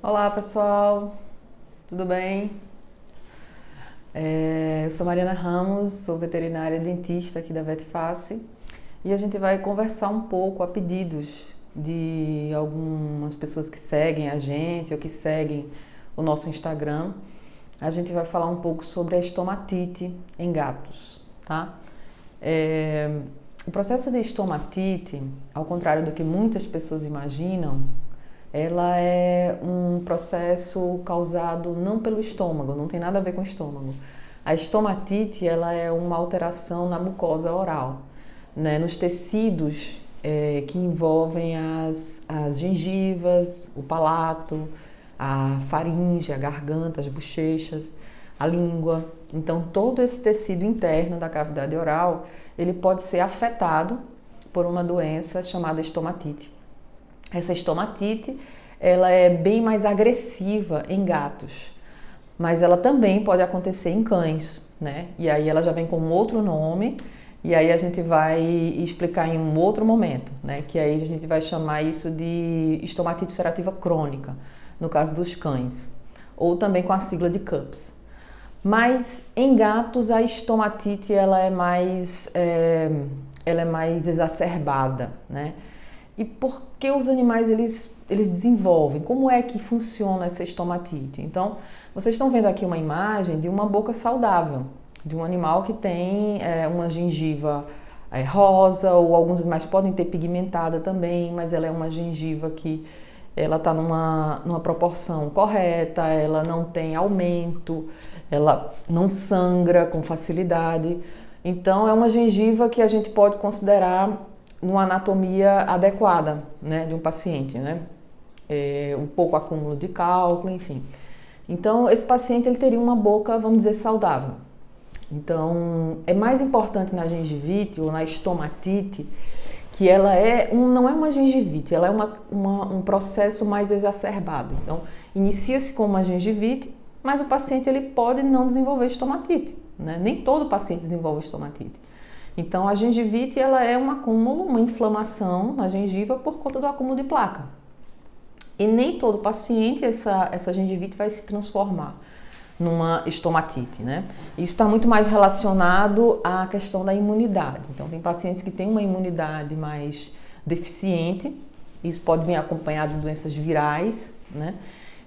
Olá pessoal, tudo bem? Eu sou Mariana Ramos, sou veterinária dentista aqui da VetFace e a gente vai conversar um pouco a pedidos de algumas pessoas que seguem a gente ou que seguem o nosso Instagram. A gente vai falar um pouco sobre a estomatite em gatos, tá? O processo de estomatite, ao contrário do que muitas pessoas imaginam, ela é um processo causado não pelo estômago, não tem nada a ver com o estômago. A estomatite, ela é uma alteração na mucosa oral, né, nos tecidos que envolvem as gengivas, o palato, a faringe, a garganta, as bochechas, a língua. Então, todo esse tecido interno da cavidade oral, ele pode ser afetado por uma doença chamada estomatite. Essa estomatite, ela é bem mais agressiva em gatos, mas ela também pode acontecer em cães, né? E aí ela já vem com um outro nome, e aí a gente vai explicar em um outro momento, né? Que aí a gente vai chamar isso de estomatite ulcerativa crônica, no caso dos cães, ou também com a sigla de CUPS. Mas em gatos a estomatite ela é mais exacerbada, né? E por que os animais eles desenvolvem? Como é que funciona essa estomatite? Então, vocês estão vendo aqui uma imagem de uma boca saudável, de um animal que tem uma gengiva rosa, ou alguns animais podem ter pigmentada também, mas ela é uma gengiva que ela está numa proporção correta, ela não tem aumento, ela não sangra com facilidade. Então, é uma gengiva que a gente pode considerar numa anatomia adequada, né, de um paciente, né? Um pouco acúmulo de cálculo, enfim. Então, esse paciente ele teria uma boca, vamos dizer, saudável. Então, é mais importante na gengivite ou na estomatite que ela não é uma gengivite, ela é um processo mais exacerbado. Então, inicia-se com uma gengivite, mas o paciente ele pode não desenvolver estomatite, né? Nem todo paciente desenvolve estomatite. Então, a gengivite ela é um acúmulo, uma inflamação na gengiva por conta do acúmulo de placa. E nem todo paciente essa gengivite vai se transformar numa estomatite, né? Isso está muito mais relacionado à questão da imunidade. Então, tem pacientes que têm uma imunidade mais deficiente, isso pode vir acompanhado de doenças virais, né?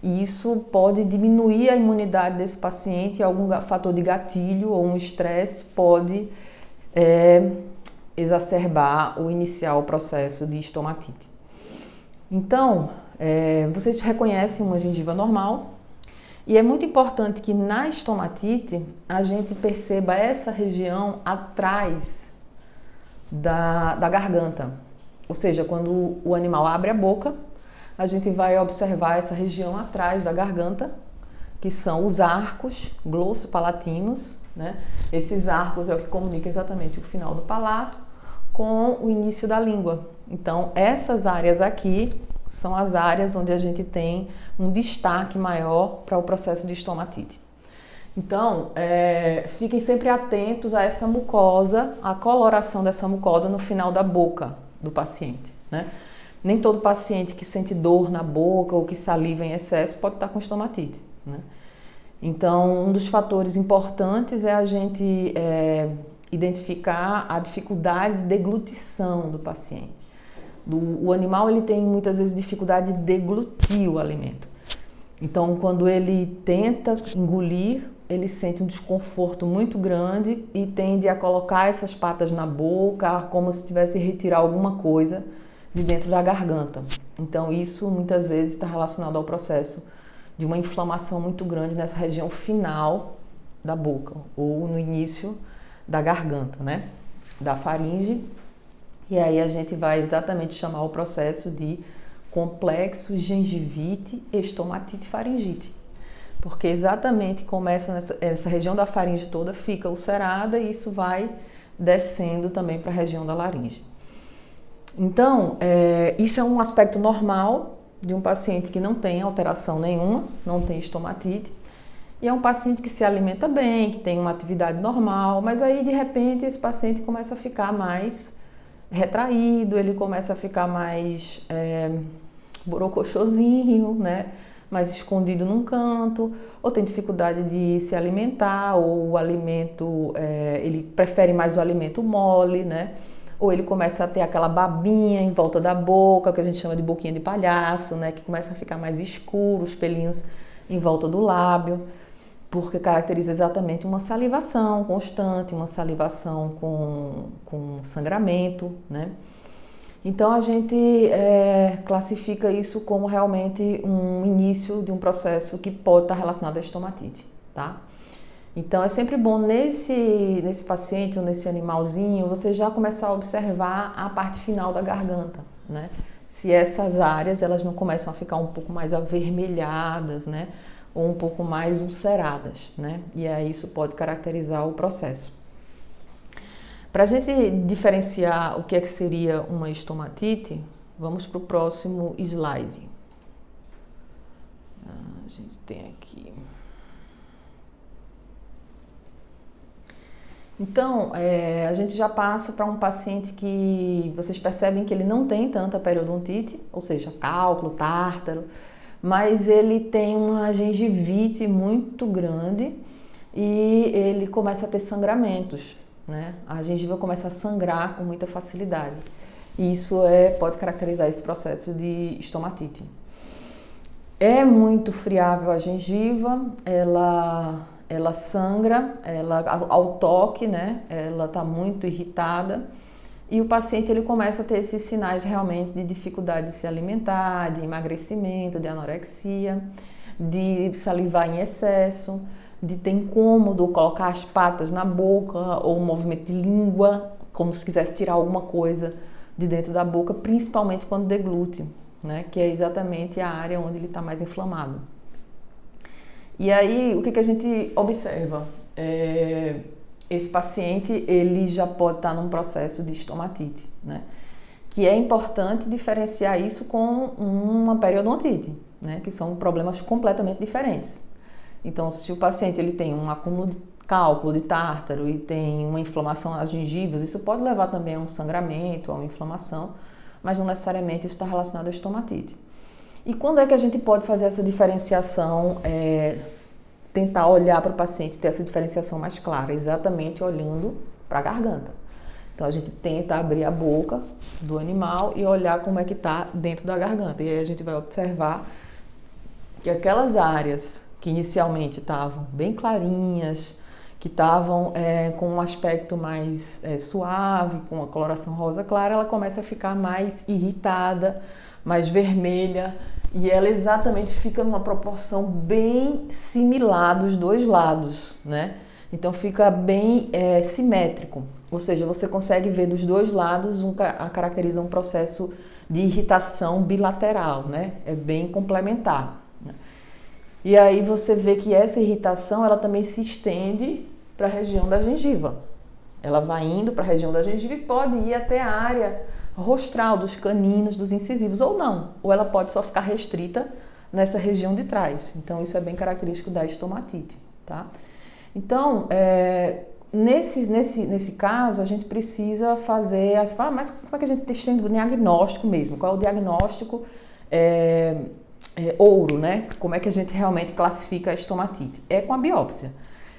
E isso pode diminuir a imunidade desse paciente e algum fator de gatilho ou um estresse pode exacerbar ou iniciar o processo de estomatite. Então, vocês reconhecem uma gengiva normal e é muito importante que na estomatite a gente perceba essa região atrás da garganta. Ou seja, quando o animal abre a boca, a gente vai observar essa região atrás da garganta, que são os arcos glossopalatinos, né? Esses arcos é o que comunica exatamente o final do palato com o início da língua. Então, essas áreas aqui são as áreas onde a gente tem um destaque maior para o processo de estomatite. Então, fiquem sempre atentos a essa mucosa, a coloração dessa mucosa no final da boca do paciente, né? Nem todo paciente que sente dor na boca ou que saliva em excesso pode estar com estomatite, né? Então, um dos fatores importantes é a gente identificar a dificuldade de deglutição do paciente. O animal ele tem muitas vezes dificuldade de deglutir o alimento. Então, quando ele tenta engolir, ele sente um desconforto muito grande e tende a colocar essas patas na boca, como se tivesse retirar alguma coisa de dentro da garganta. Então, isso muitas vezes está relacionado ao processo de uma inflamação muito grande nessa região final da boca ou no início da garganta, né? Da faringe. E aí a gente vai exatamente chamar o processo de complexo gengivite estomatite faringite. Porque exatamente começa essa região da faringe toda fica ulcerada e isso vai descendo também para a região da laringe. Então, isso é um aspecto normal de um paciente que não tem alteração nenhuma, não tem estomatite, e é um paciente que se alimenta bem, que tem uma atividade normal, mas aí de repente esse paciente começa a ficar mais retraído, ele começa a ficar mais borocochosinho, né? mais escondido num canto, ou tem dificuldade de se alimentar, ou o alimento, ele prefere mais o alimento mole, né? Ou ele começa a ter aquela babinha em volta da boca, que a gente chama de boquinha de palhaço, né? Que começa a ficar mais escuro, os pelinhos em volta do lábio, porque caracteriza exatamente uma salivação constante, uma salivação com sangramento, né? Então a gente classifica isso como realmente um início de um processo que pode estar relacionado à estomatite, tá? Então é sempre bom nesse paciente ou nesse animalzinho você já começar a observar a parte final da garganta, né? Se essas áreas elas não começam a ficar um pouco mais avermelhadas, né? Ou um pouco mais ulceradas, né? E aí isso pode caracterizar o processo. Para a gente diferenciar o que é que seria uma estomatite, vamos para o próximo slide. A gente tem aqui. Então, a gente já passa para um paciente que vocês percebem que ele não tem tanta periodontite, ou seja, cálculo, tártaro, mas ele tem uma gengivite muito grande e ele começa a ter sangramentos, né? A gengiva começa a sangrar com muita facilidade. E isso pode caracterizar esse processo de estomatite. É muito friável a gengiva, ela sangra, ao toque, né? Ela está muito irritada. E o paciente ele começa a ter esses sinais realmente de dificuldade de se alimentar, de emagrecimento, de anorexia, de salivar em excesso, de ter incômodo colocar as patas na boca ou um movimento de língua, como se quisesse tirar alguma coisa de dentro da boca, principalmente quando deglute, né? Que é exatamente a área onde ele está mais inflamado. E aí, o que a gente observa? Esse paciente ele já pode estar num processo de estomatite, né? Que é importante diferenciar isso com uma periodontite, né? Que são problemas completamente diferentes. Então, se o paciente ele tem um acúmulo de cálculo, de tártaro e tem uma inflamação nas gengivas, isso pode levar também a um sangramento, a uma inflamação, mas não necessariamente isso está relacionado à estomatite. E quando é que a gente pode fazer essa diferenciação, tentar olhar para o paciente, ter essa diferenciação mais clara, exatamente olhando para a garganta. Então a gente tenta abrir a boca do animal e olhar como é que está dentro da garganta. E aí a gente vai observar que aquelas áreas que inicialmente estavam bem clarinhas, que estavam com um aspecto mais suave, com uma coloração rosa clara, ela começa a ficar mais irritada, mais vermelha, e ela exatamente fica numa proporção bem similar dos dois lados, né? Então fica bem simétrico, ou seja, você consegue ver dos dois lados, caracteriza um processo de irritação bilateral, né? É bem complementar. Né? E aí você vê que essa irritação, ela também se estende para a região da gengiva. Ela vai indo para a região da gengiva e pode ir até a área rostral, dos caninos, dos incisivos, ou não. Ou ela pode só ficar restrita nessa região de trás. Então, isso é bem característico da estomatite, tá? Então, nesse caso, a gente precisa fazer... Você fala, mas como é que a gente tem o diagnóstico mesmo? Qual é o diagnóstico ouro, né? Como é que a gente realmente classifica a estomatite? É com a biópsia.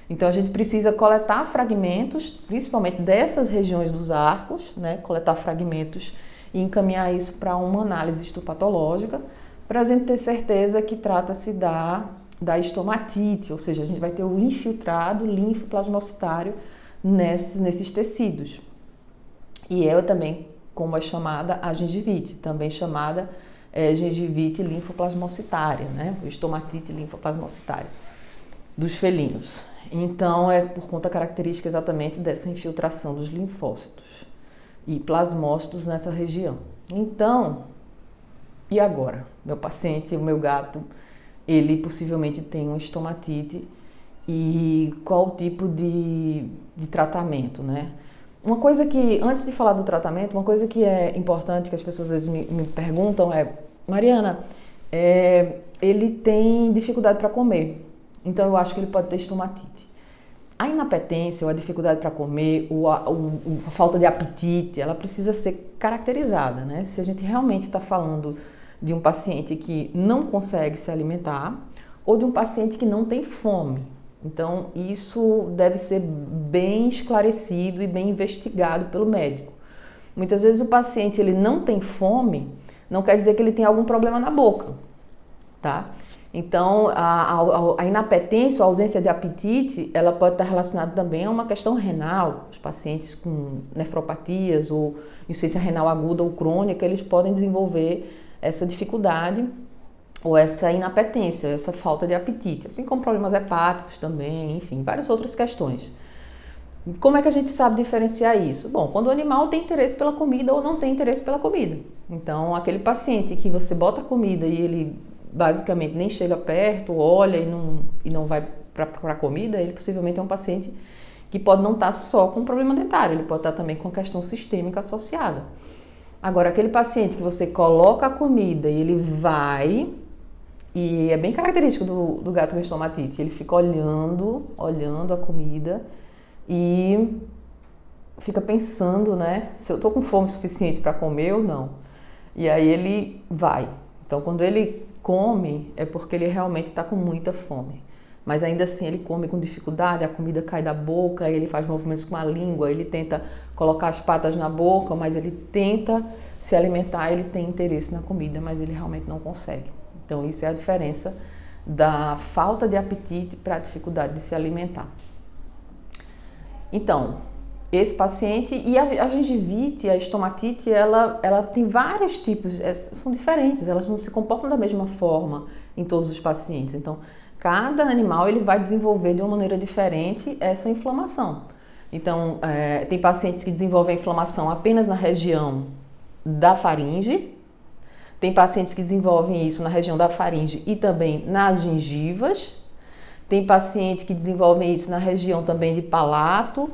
Então, a gente precisa coletar fragmentos, principalmente dessas regiões dos arcos, né? Coletar fragmentos e encaminhar isso para uma análise histopatológica, para a gente ter certeza que trata-se da estomatite, ou seja, a gente vai ter o infiltrado linfoplasmocitário nesses tecidos. E também, como é chamada, a gengivite, também chamada gengivite linfoplasmocitária, né? Estomatite linfoplasmocitária dos felinos. Então, é por conta característica exatamente dessa infiltração dos linfócitos e plasmócitos nessa região. Então, e agora? Meu paciente, o meu gato, ele possivelmente tem uma estomatite e qual tipo de tratamento, né? Uma coisa que, antes de falar do tratamento, uma coisa que é importante, que as pessoas às vezes me perguntam Mariana, ele tem dificuldade para comer. Então, eu acho que ele pode ter estomatite. A inapetência ou a dificuldade para comer, ou a falta de apetite, ela precisa ser caracterizada, né? Se a gente realmente está falando de um paciente que não consegue se alimentar ou de um paciente que não tem fome. Então, isso deve ser bem esclarecido e bem investigado pelo médico. Muitas vezes o paciente ele não tem fome, não quer dizer que ele tem algum problema na boca, tá? Então, a inapetência, a ausência de apetite, ela pode estar relacionada também a uma questão renal. Os pacientes com nefropatias ou insuficiência renal aguda ou crônica, eles podem desenvolver essa dificuldade ou essa inapetência, essa falta de apetite, assim como problemas hepáticos também, enfim, várias outras questões. Como é que a gente sabe diferenciar isso? Bom, quando o animal tem interesse pela comida ou não tem interesse pela comida. Então, aquele paciente que você bota a comida e ele basicamente nem chega perto, olha e não vai para a comida, ele possivelmente é um paciente que pode não estar só com problema dentário, ele pode estar também com questão sistêmica associada. Agora, aquele paciente que você coloca a comida e ele vai, e é bem característico do gato com estomatite, ele fica olhando a comida e fica pensando, né, se eu tô com fome suficiente para comer ou não. E aí ele vai. Então, quando ele come, é porque ele realmente está com muita fome. Mas ainda assim ele come com dificuldade, a comida cai da boca, ele faz movimentos com a língua, ele tenta colocar as patas na boca, mas ele tenta se alimentar, ele tem interesse na comida, mas ele realmente não consegue. Então, isso é a diferença da falta de apetite para a dificuldade de se alimentar. Então, esse paciente, e a gengivite, a estomatite, ela tem vários tipos, são diferentes, elas não se comportam da mesma forma em todos os pacientes. Então, cada animal ele vai desenvolver de uma maneira diferente essa inflamação. Então, tem pacientes que desenvolvem a inflamação apenas na região da faringe, tem pacientes que desenvolvem isso na região da faringe e também nas gengivas, tem pacientes que desenvolvem isso na região também de palato,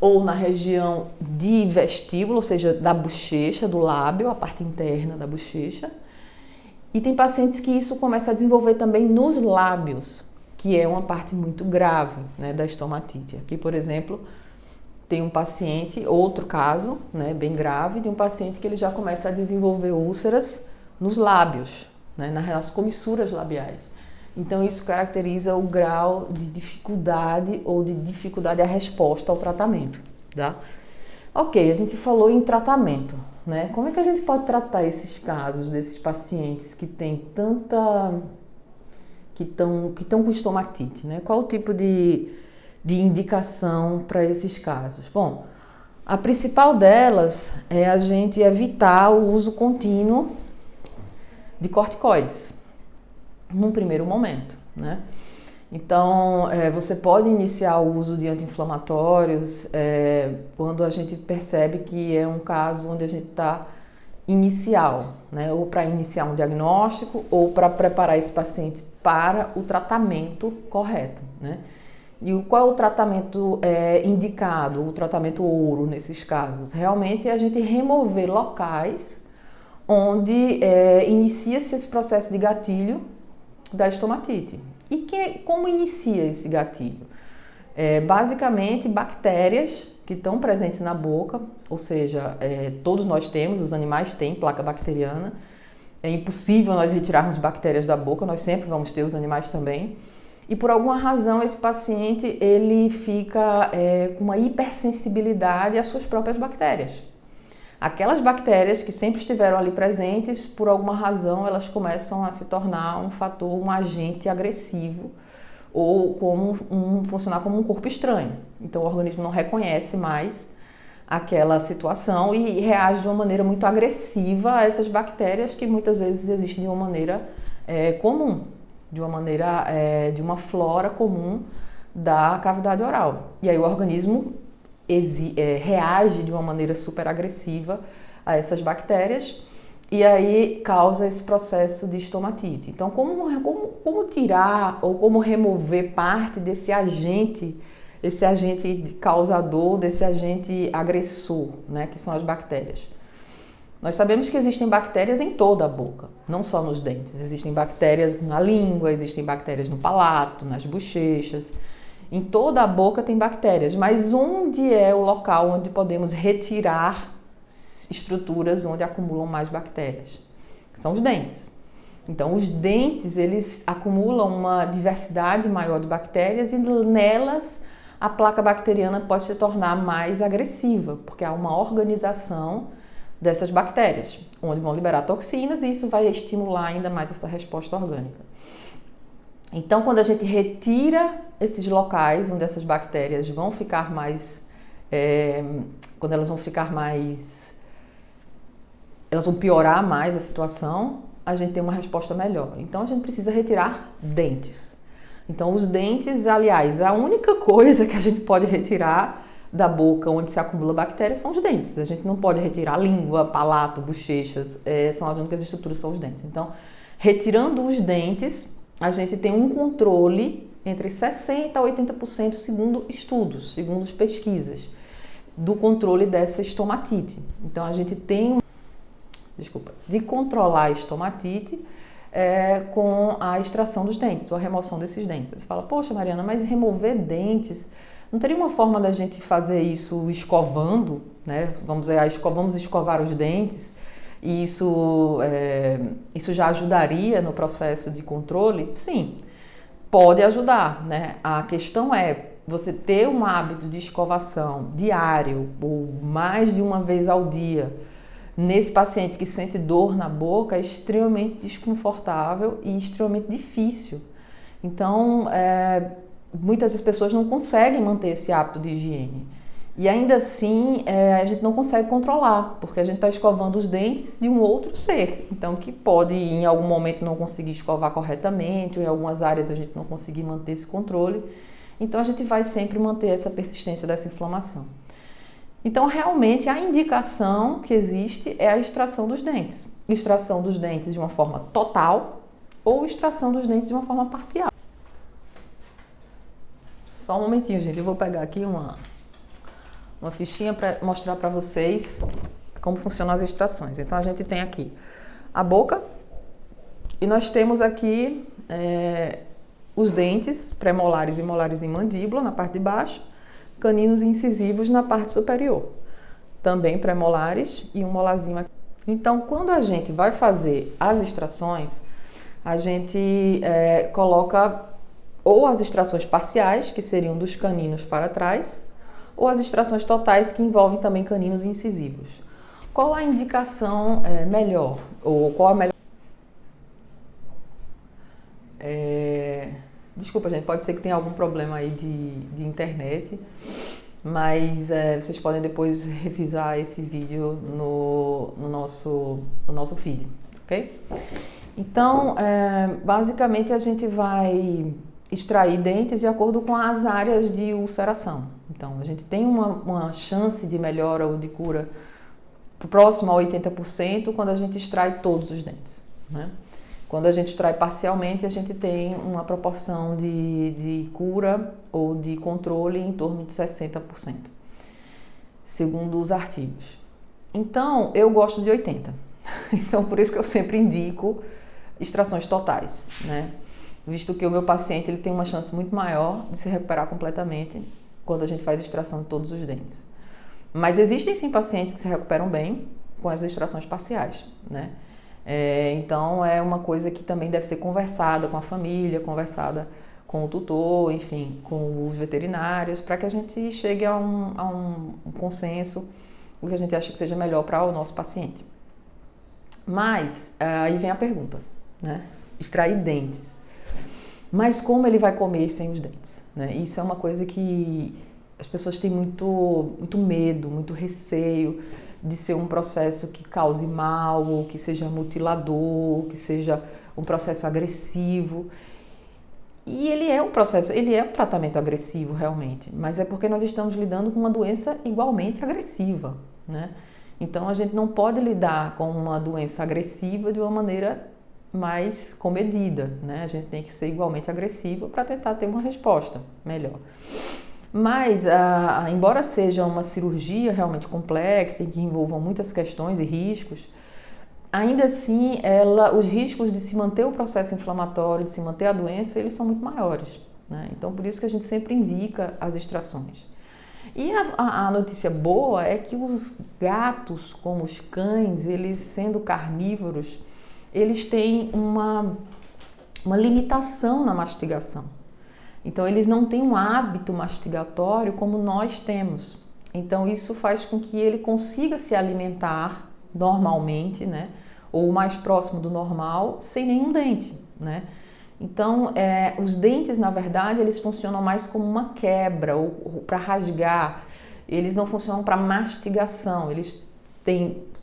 ou na região de vestíbulo, ou seja, da bochecha, do lábio, a parte interna da bochecha. E tem pacientes que isso começa a desenvolver também nos lábios, que é uma parte muito grave, né, da estomatite. Aqui, por exemplo, tem um paciente, outro caso, né, bem grave, de um paciente que ele já começa a desenvolver úlceras nos lábios, né, nas comissuras labiais. Então, isso caracteriza o grau de dificuldade ou de dificuldade à resposta ao tratamento, tá? Ok, a gente falou em tratamento, né? Como é que a gente pode tratar esses casos desses pacientes que têm que estão com estomatite, né? Qual o tipo de indicação para esses casos? Bom, a principal delas é a gente evitar o uso contínuo de corticoides num primeiro momento, né? Então, você pode iniciar o uso de anti-inflamatórios quando a gente percebe que é um caso onde a gente está inicial, né? Ou para iniciar um diagnóstico ou para preparar esse paciente para o tratamento correto, né? E qual é o tratamento indicado, o tratamento ouro nesses casos? Realmente é a gente remover locais onde inicia-se esse processo de gatilho da estomatite. E como inicia esse gatilho? Basicamente, bactérias que estão presentes na boca, ou seja, todos nós temos, os animais têm placa bacteriana. É impossível nós retirarmos bactérias da boca, nós sempre vamos ter, os animais também. E por alguma razão esse paciente ele fica com uma hipersensibilidade às suas próprias bactérias. Aquelas bactérias que sempre estiveram ali presentes, por alguma razão elas começam a se tornar um fator, um agente agressivo ou funcionar como um corpo estranho. Então o organismo não reconhece mais aquela situação e reage de uma maneira muito agressiva a essas bactérias que muitas vezes existem de uma maneira comum, de uma flora comum da cavidade oral. E aí o organismo reage de uma maneira super agressiva a essas bactérias e aí causa esse processo de estomatite. Então, como tirar ou como remover parte desse agente causador, desse agente agressor, né, que são as bactérias? Nós sabemos que existem bactérias em toda a boca, não só nos dentes. Existem bactérias na língua, existem bactérias no palato, nas bochechas. Em toda a boca tem bactérias, mas onde é o local onde podemos retirar estruturas onde acumulam mais bactérias? São os dentes. Então, os dentes, eles acumulam uma diversidade maior de bactérias e nelas a placa bacteriana pode se tornar mais agressiva, porque há uma organização dessas bactérias, onde vão liberar toxinas e isso vai estimular ainda mais essa resposta orgânica. Então, quando a gente retira esses locais onde essas bactérias vão ficar mais, quando elas vão ficar mais, elas vão piorar mais a situação, a gente tem uma resposta melhor. Então, a gente precisa retirar dentes. Então, os dentes, aliás, a única coisa que a gente pode retirar da boca onde se acumula bactérias são os dentes. A gente não pode retirar língua, palato, bochechas, são as únicas estruturas, são os dentes. Então, retirando os dentes, a gente tem um controle entre 60% a 80%, segundo estudos, segundo pesquisas, do controle dessa estomatite. Então, a gente tem, de controlar a estomatite com a extração dos dentes, ou a remoção desses dentes. Você fala, poxa, Mariana, mas remover dentes, não teria uma forma da gente fazer isso escovando, né? Vamos escovar os dentes, e isso já ajudaria no processo de controle? Sim, pode ajudar, né? A questão é você ter um hábito de escovação diário, ou mais de uma vez ao dia, nesse paciente que sente dor na boca, é extremamente desconfortável e extremamente difícil. Então, muitas das pessoas não conseguem manter esse hábito de higiene. E ainda assim, a gente não consegue controlar, porque a gente está escovando os dentes de um outro ser. Então, que pode, em algum momento, não conseguir escovar corretamente, ou em algumas áreas a gente não conseguir manter esse controle. Então, a gente vai sempre manter essa persistência dessa inflamação. Então, realmente, a indicação que existe é a extração dos dentes. Extração dos dentes de uma forma total ou extração dos dentes de uma forma parcial. Só um momentinho, gente. Eu vou pegar aqui uma fichinha para mostrar para vocês como funcionam as extrações. Então, a gente tem aqui a boca e nós temos aqui os dentes pré-molares e molares em mandíbula, na parte de baixo, caninos e incisivos na parte superior, também pré-molares e um molarzinho aqui. Então, quando a gente vai fazer as extrações, a gente coloca ou as extrações parciais, que seriam dos caninos para trás, ou as extrações totais, que envolvem também caninos e incisivos. Qual a indicação melhor? Ou qual a melhor... Desculpa, gente, pode ser que tenha algum problema aí de internet, mas vocês podem depois revisar esse vídeo no nosso feed, ok? Então, basicamente a gente vai extrair dentes de acordo com as áreas de ulceração. Então, a gente tem uma chance de melhora ou de cura próxima a 80% quando a gente extrai todos os dentes, né? Quando a gente extrai parcialmente, a gente tem uma proporção de cura ou de controle em torno de 60%, segundo os artigos. Então, eu gosto de 80%. Então, por isso que eu sempre indico extrações totais, né? Visto que o meu paciente ele tem uma chance muito maior de se recuperar completamente quando a gente faz extração de todos os dentes. Mas existem sim pacientes que se recuperam bem com as extrações parciais, né? Então é uma coisa que também deve ser conversada com a família, conversada com o tutor, enfim, com os veterinários, para que a gente chegue a um consenso, o que a gente acha que seja melhor para o nosso paciente. Mas aí vem a pergunta, né? Extrair dentes. Mas como ele vai comer sem os dentes, né? Isso é uma coisa que as pessoas têm muito medo, muito receio de ser um processo que cause mal, ou que seja mutilador, ou que seja um processo agressivo. E ele é um tratamento agressivo realmente, mas é porque nós estamos lidando com uma doença igualmente agressiva, né? Então a gente não pode lidar com uma doença agressiva de uma maneira mais comedida, né? A gente tem que ser igualmente agressivo para tentar ter uma resposta melhor. Mas, embora seja uma cirurgia realmente complexa e que envolva muitas questões e riscos, ainda assim, os riscos de se manter o processo inflamatório, de se manter a doença, eles são muito maiores, né? Então, por isso que a gente sempre indica as extrações. E a notícia boa é que os gatos, como os cães, eles sendo carnívoros, eles têm uma limitação na mastigação. Então, eles não têm um hábito mastigatório como nós temos. Então, isso faz com que ele consiga se alimentar normalmente, né? Ou mais próximo do normal, sem nenhum dente, né? Então, os dentes, na verdade, eles funcionam mais como uma quebra ou para rasgar. Eles não funcionam para mastigação. Eles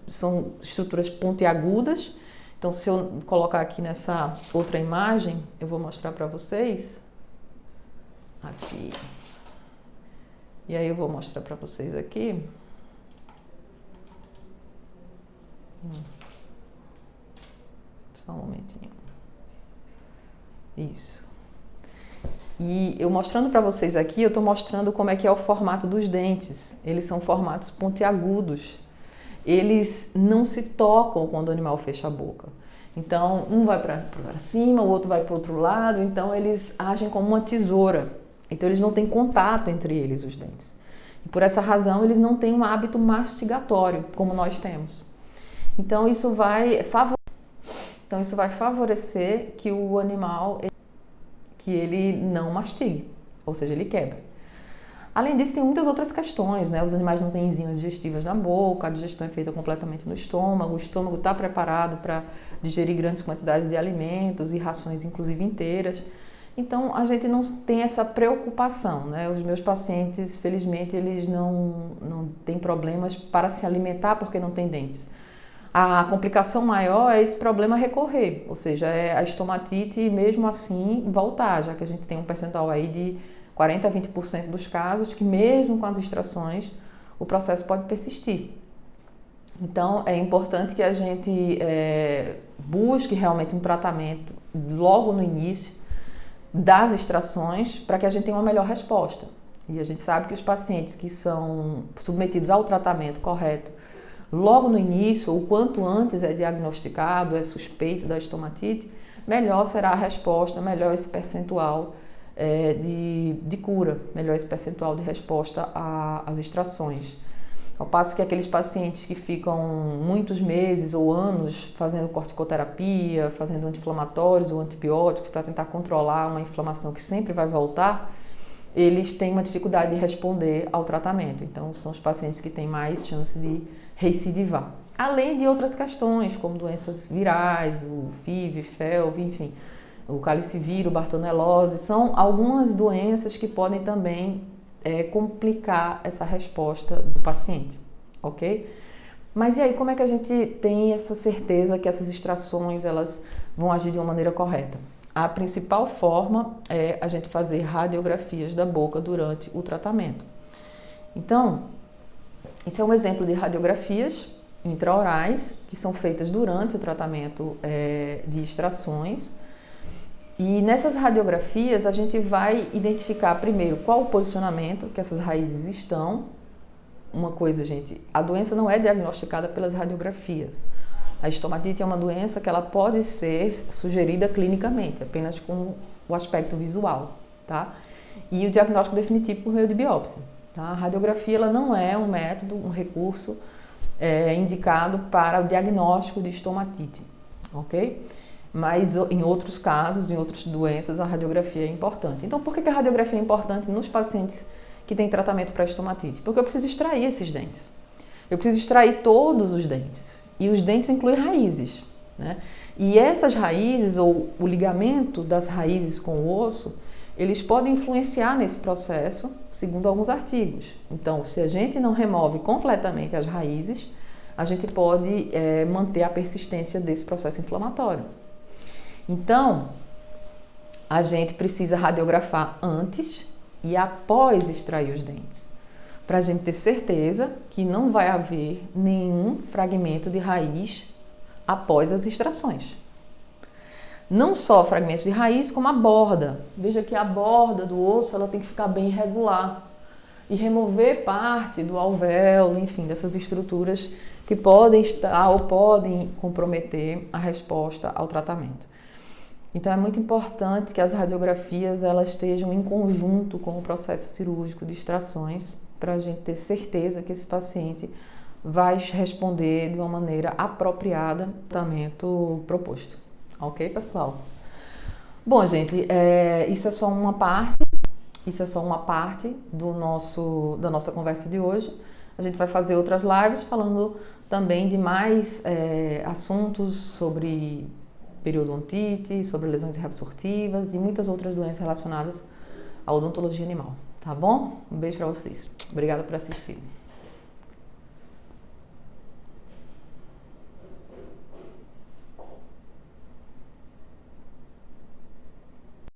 são estruturas pontiagudas. Então, se eu colocar aqui nessa outra imagem, eu vou mostrar para vocês. Aqui. E aí eu vou mostrar para vocês aqui. Só um momentinho. Isso. E eu mostrando para vocês aqui, eu estou mostrando como é que é o formato dos dentes. Eles são formatos pontiagudos. Eles não se tocam quando o animal fecha a boca. Então, um vai para cima, o outro vai para o outro lado. Então, eles agem como uma tesoura. Então, eles não têm contato entre eles, os dentes. E por essa razão, eles não têm um hábito mastigatório, como nós temos. Então, isso vai favorecer que o animal que ele não mastigue, ou seja, ele quebra. Além disso, tem muitas outras questões, né? Os animais não têm enzimas digestivas na boca, a digestão é feita completamente no estômago, o estômago está preparado para digerir grandes quantidades de alimentos e rações, inclusive inteiras. Então, a gente não tem essa preocupação, né? Os meus pacientes, felizmente, eles não têm problemas para se alimentar porque não têm dentes. A complicação maior é esse problema recorrer, ou seja, é a estomatite e mesmo assim voltar, já que a gente tem um percentual aí de 40% a 20% dos casos que mesmo com as extrações o processo pode persistir. Então é importante que a gente busque realmente um tratamento logo no início das extrações para que a gente tenha uma melhor resposta. E a gente sabe que os pacientes que são submetidos ao tratamento correto logo no início, ou quanto antes é diagnosticado, é suspeito da estomatite, melhor será a resposta, melhor esse percentual de cura, melhor esse percentual de resposta às extrações. Ao passo que aqueles pacientes que ficam muitos meses ou anos fazendo corticoterapia, fazendo anti-inflamatórios ou antibióticos para tentar controlar uma inflamação que sempre vai voltar, eles têm uma dificuldade de responder ao tratamento. Então, são os pacientes que têm mais chance de recidivar. Além de outras questões, como doenças virais, o FIV, FeLV, enfim, o calicivírus, bartonelose, são algumas doenças que podem também complicar essa resposta do paciente, ok? Mas e aí, como é que a gente tem essa certeza que essas extrações elas vão agir de uma maneira correta? A principal forma é a gente fazer radiografias da boca durante o tratamento. Então, isso é um exemplo de radiografias intraorais que são feitas durante o tratamento de extrações. E nessas radiografias a gente vai identificar primeiro qual o posicionamento que essas raízes estão. Uma coisa, gente, a doença não é diagnosticada pelas radiografias. A estomatite é uma doença que ela pode ser sugerida clinicamente, apenas com o aspecto visual, tá? E o diagnóstico definitivo por meio de biópsia, tá? A radiografia ela não é um método, um recurso indicado para o diagnóstico de estomatite, ok? Mas em outros casos, em outras doenças, a radiografia é importante. Então, por que a radiografia é importante nos pacientes que têm tratamento para estomatite? Porque eu preciso extrair esses dentes. Eu preciso extrair todos os dentes. E os dentes incluem raízes, né? E essas raízes, ou o ligamento das raízes com o osso, eles podem influenciar nesse processo, segundo alguns artigos. Então, se a gente não remove completamente as raízes, a gente pode manter a persistência desse processo inflamatório. Então, a gente precisa radiografar antes e após extrair os dentes, para a gente ter certeza que não vai haver nenhum fragmento de raiz após as extrações. Não só fragmentos de raiz, como a borda. Veja que a borda do osso ela tem que ficar bem irregular e remover parte do alvéolo, enfim, dessas estruturas que podem estar ou podem comprometer a resposta ao tratamento. Então é muito importante que as radiografias elas estejam em conjunto com o processo cirúrgico de extrações para a gente ter certeza que esse paciente vai responder de uma maneira apropriada ao tratamento proposto. Ok, pessoal? Bom, gente, isso é só uma parte. Isso é só uma parte da nossa conversa de hoje. A gente vai fazer outras lives falando também de mais assuntos sobre periodontite, sobre lesões reabsortivas e muitas outras doenças relacionadas à odontologia animal, tá bom? Um beijo para vocês. Obrigada por assistir.